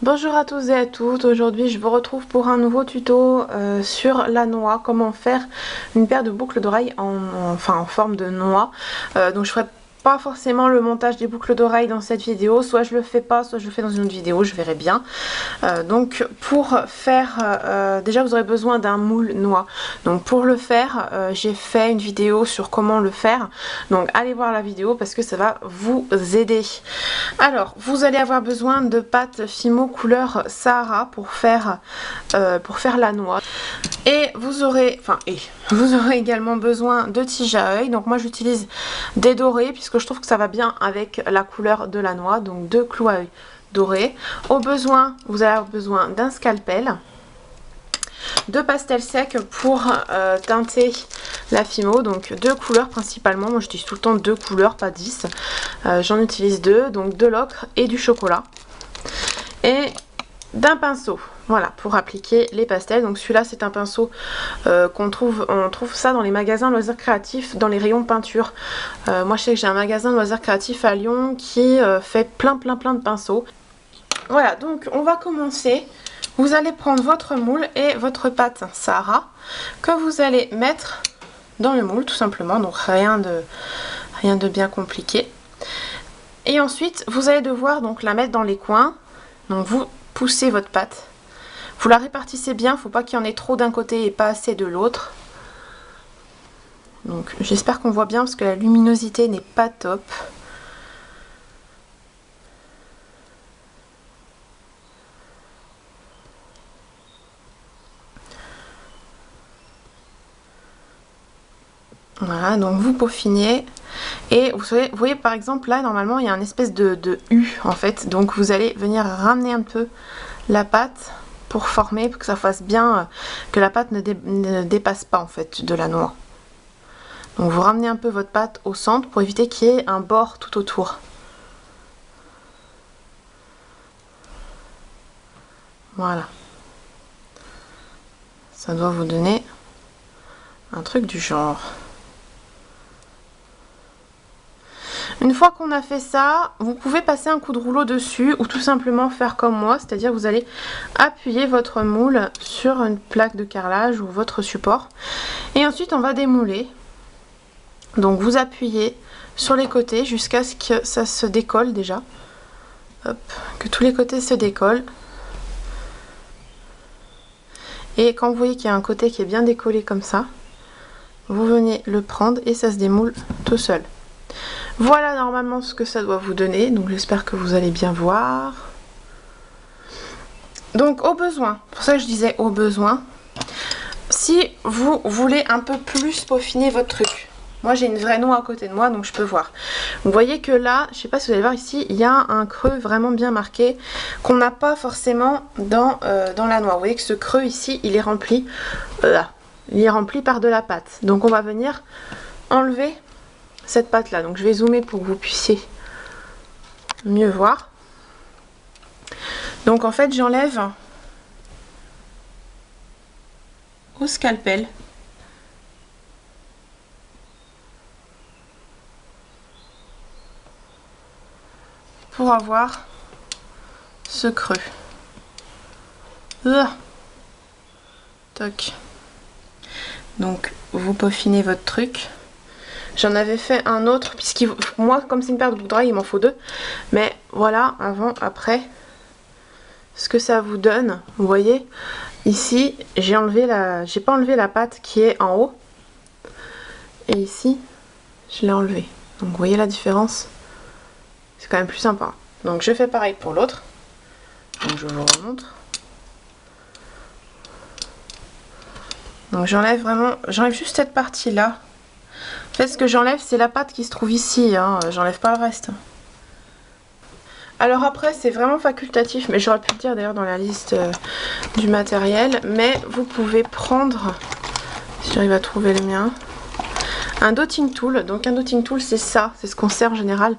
Bonjour à tous et à toutes, aujourd'hui je vous retrouve pour un nouveau tuto sur la noix, comment faire une paire de boucles d'oreilles en forme de noix. Donc je ferai pas forcément le montage des boucles d'oreilles dans cette vidéo, soit je le fais pas, soit je le fais dans une autre vidéo, je verrai bien. Donc pour faire, déjà vous aurez besoin d'un moule noix. Donc pour le faire, j'ai fait une vidéo sur comment le faire. Donc allez voir la vidéo parce que ça va vous aider. Alors vous allez avoir besoin de pâte Fimo couleur Sahara pour faire la noix. Et vous aurez également besoin de tiges à œil. Donc moi j'utilise des dorés puisque je trouve que ça va bien avec la couleur de la noix. Donc 2 clous à œil dorés. Au besoin, vous allez avoir besoin d'un scalpel, de pastel sec pour teinter la Fimo, donc 2 couleurs principalement. Moi j'utilise tout le temps 2 couleurs, pas 10. J'en utilise 2, donc de l'ocre et du chocolat. Et d'un pinceau, voilà, pour appliquer les pastels. Donc celui-là c'est un pinceau on trouve ça dans les magasins loisirs créatifs, dans les rayons peinture. Moi je sais que j'ai un magasin de loisirs créatifs à Lyon qui fait plein de pinceaux. Voilà, donc on va commencer. Vous allez prendre votre moule et votre pâte Sahara que vous allez mettre dans le moule tout simplement, donc rien de bien compliqué. Et ensuite vous allez devoir donc la mettre dans les coins. Donc vous poussez votre pâte, vous la répartissez bien, faut pas qu'il y en ait trop d'un côté et pas assez de l'autre. Donc j'espère qu'on voit bien parce que la luminosité n'est pas top. Voilà, donc vous peaufinez. Et vous voyez par exemple là normalement il y a une espèce de U en fait. Donc vous allez venir ramener un peu la pâte pour former, pour que ça fasse bien, que la pâte ne dépasse pas en fait de la noix. Donc vous ramenez un peu votre pâte au centre pour éviter qu'il y ait un bord tout autour. Voilà. Ça doit vous donner un truc du genre. Une fois qu'on a fait ça, vous pouvez passer un coup de rouleau dessus ou tout simplement faire comme moi, c'est-à-dire vous allez appuyer votre moule sur une plaque de carrelage ou votre support et ensuite on va démouler. Donc vous appuyez sur les côtés jusqu'à ce que ça se décolle déjà. Hop, que tous les côtés se décollent. Et quand vous voyez qu'il y a un côté qui est bien décollé comme ça, vous venez le prendre et ça se démoule tout seul. Voilà normalement ce que ça doit vous donner, donc j'espère que vous allez bien voir. Donc au besoin, pour ça que je disais au besoin, si vous voulez un peu plus peaufiner votre truc, moi j'ai une vraie noix à côté de moi donc je peux voir. Vous voyez que là, je sais pas si vous allez voir ici, il y a un creux vraiment bien marqué qu'on n'a pas forcément dans la noix. Vous voyez que ce creux ici, il est rempli, il est rempli par de la pâte. Donc on va venir enlever cette pâte là. Donc je vais zoomer pour que vous puissiez mieux voir. Donc en fait j'enlève au scalpel pour avoir ce creux. Toc. Donc vous peaufinez votre truc. J'en avais fait un autre, moi comme c'est une paire de boucles d'oreilles il m'en faut 2. Mais voilà, avant, après, ce que ça vous donne. Vous voyez, ici j'ai pas enlevé la pâte qui est en haut. Et ici, je l'ai enlevé. Donc vous voyez la différence? C'est quand même plus sympa. Donc je fais pareil pour l'autre. Donc je vous remontre. Donc j'enlève juste cette partie là. En fait ce que j'enlève c'est la pâte qui se trouve ici, hein. J'enlève pas le reste. Alors après c'est vraiment facultatif, mais j'aurais pu le dire d'ailleurs dans la liste du matériel. Mais vous pouvez prendre, si j'arrive à trouver le mien, un dotting tool. Donc un dotting tool c'est ça, c'est ce qu'on sert en général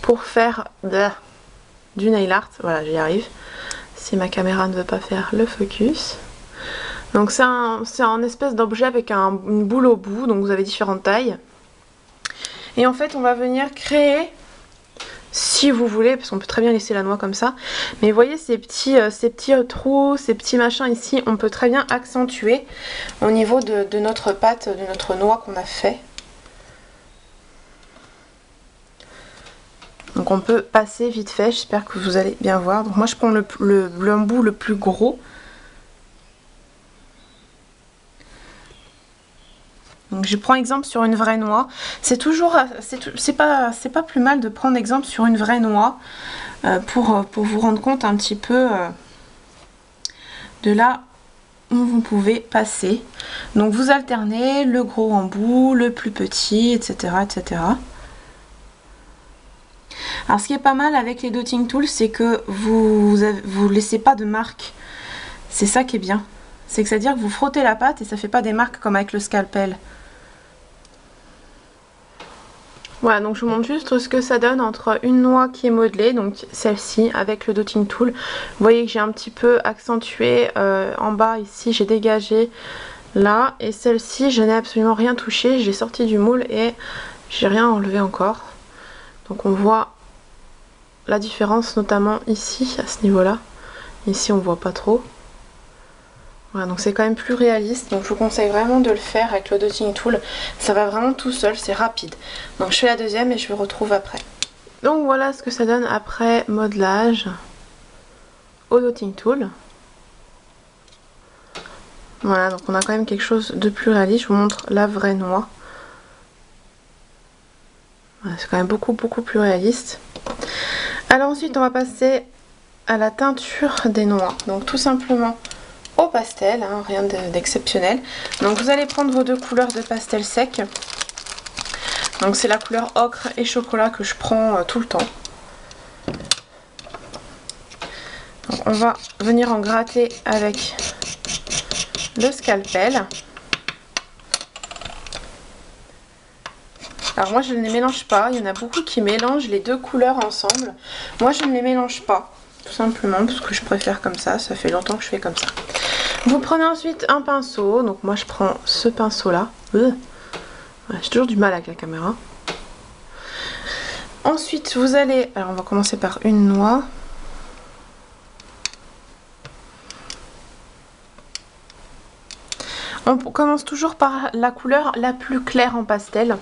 pour faire du nail art. Voilà, j'y arrive. Si ma caméra ne veut pas faire le focus. Donc c'est un espèce d'objet avec une boule au bout, donc vous avez différentes tailles. Et en fait on va venir créer si vous voulez, parce qu'on peut très bien laisser la noix comme ça. Mais vous voyez ces petits trous, ces petits machins ici, on peut très bien accentuer au niveau de notre pâte, de notre noix qu'on a fait. Donc on peut passer vite fait, j'espère que vous allez bien voir. Donc moi je prends l'embout le plus gros. Donc je prends exemple sur une vraie noix. C'est pas plus mal de prendre exemple sur une vraie noix pour vous rendre compte un petit peu de là où vous pouvez passer. Donc vous alternez le gros embout, le plus petit, etc. etc. Alors ce qui est pas mal avec les dotting tools, c'est que vous laissez pas de marque. C'est ça qui est bien. C'est que c'est-à-dire que vous frottez la pâte et ça fait pas des marques comme avec le scalpel. Voilà, donc je vous montre juste ce que ça donne entre une noix qui est modelée, donc celle-ci avec le dotting tool. Vous voyez que j'ai un petit peu accentué en bas ici, j'ai dégagé là, et celle-ci je n'ai absolument rien touché, j'ai sorti du moule et j'ai rien enlevé encore. Donc on voit la différence notamment ici à ce niveau là. Ici on voit pas trop. Voilà, donc c'est quand même plus réaliste, donc je vous conseille vraiment de le faire avec le dotting tool. Ça va vraiment tout seul, c'est rapide. Donc je fais la deuxième et je vous retrouve après. Donc voilà ce que ça donne après modelage au dotting tool. Voilà, donc on a quand même quelque chose de plus réaliste. Je vous montre la vraie noix. Voilà, c'est quand même beaucoup plus réaliste. Alors ensuite on va passer à la teinture des noix. Donc tout simplement au pastel, hein, rien d'exceptionnel. Donc vous allez prendre vos deux couleurs de pastel sec. Donc c'est la couleur ocre et chocolat que je prends tout le temps. Donc on va venir en gratter avec le scalpel. Alors moi je ne les mélange pas, il y en a beaucoup qui mélangent les deux couleurs ensemble. Moi je ne les mélange pas, tout simplement parce que je préfère comme ça fait longtemps que je fais comme ça. Vous prenez ensuite un pinceau, donc moi je prends ce pinceau là. J'ai toujours du mal avec la caméra. Ensuite vous allez, alors on va commencer par une noix. On commence toujours par la couleur la plus claire en pastel.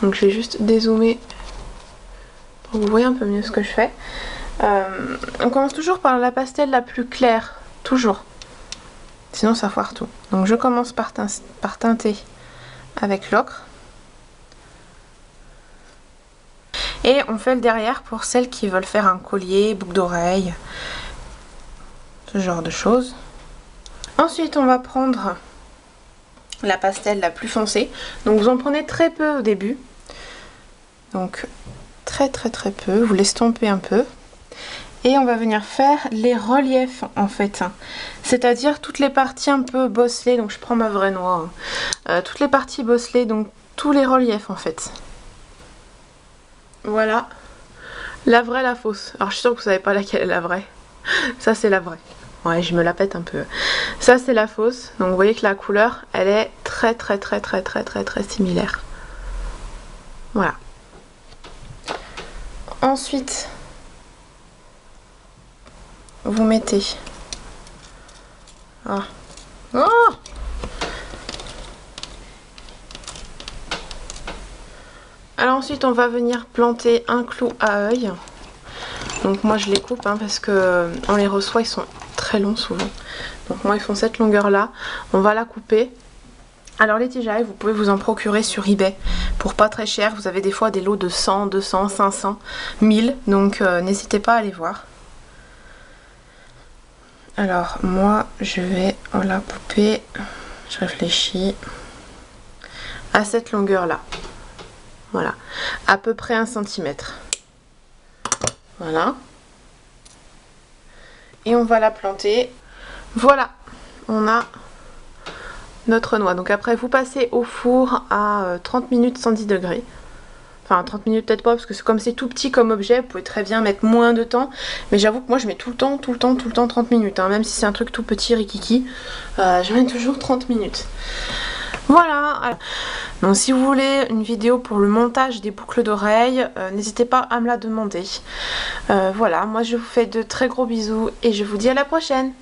Donc je vais juste dézoomer pour que vous voyez un peu mieux ce que je fais. On commence toujours par la pastel la plus claire, toujours. Sinon ça foire tout. Donc je commence par teinter avec l'ocre. Et on fait le derrière pour celles qui veulent faire un collier, boucle d'oreille, ce genre de choses. Ensuite on va prendre la pastel la plus foncée. Donc vous en prenez très peu au début. Donc très peu, vous l'estompez un peu. Et on va venir faire les reliefs en fait. C'est-à-dire toutes les parties un peu bosselées, donc je prends ma vraie noix. Toutes les parties bosselées, donc tous les reliefs en fait. Voilà. La vraie, la fausse. Alors je suis sûre que vous savez pas laquelle est la vraie. Ça c'est la vraie. Ouais, je me la pète un peu. Ça c'est la fausse. Donc vous voyez que la couleur, elle est très similaire. Voilà. Ensuite, vous mettez... Ah. Oh, alors ensuite on va venir planter un clou à œil. Donc moi je les coupe parce que on les reçoit, ils sont très longs souvent. Donc moi ils font cette longueur là. On va la couper. Alors les tiges à œil, vous pouvez vous en procurer sur eBay pour pas très cher. Vous avez des fois des lots de 100, 200, 500, 1000. Donc n'hésitez pas à aller voir. Alors moi je vais la couper, je réfléchis, à cette longueur là. Voilà, à peu près 1 cm. Voilà. Et on va la planter. Voilà, on a notre noix. Donc après vous passez au four à 30 minutes 110 degrés. Enfin 30 minutes peut-être pas parce que comme c'est tout petit comme objet, vous pouvez très bien mettre moins de temps. Mais j'avoue que moi je mets tout le temps 30 minutes. Même si c'est un truc tout petit rikiki, je mets toujours 30 minutes. Voilà, donc si vous voulez une vidéo pour le montage des boucles d'oreilles, n'hésitez pas à me la demander. Voilà, moi je vous fais de très gros bisous et je vous dis à la prochaine.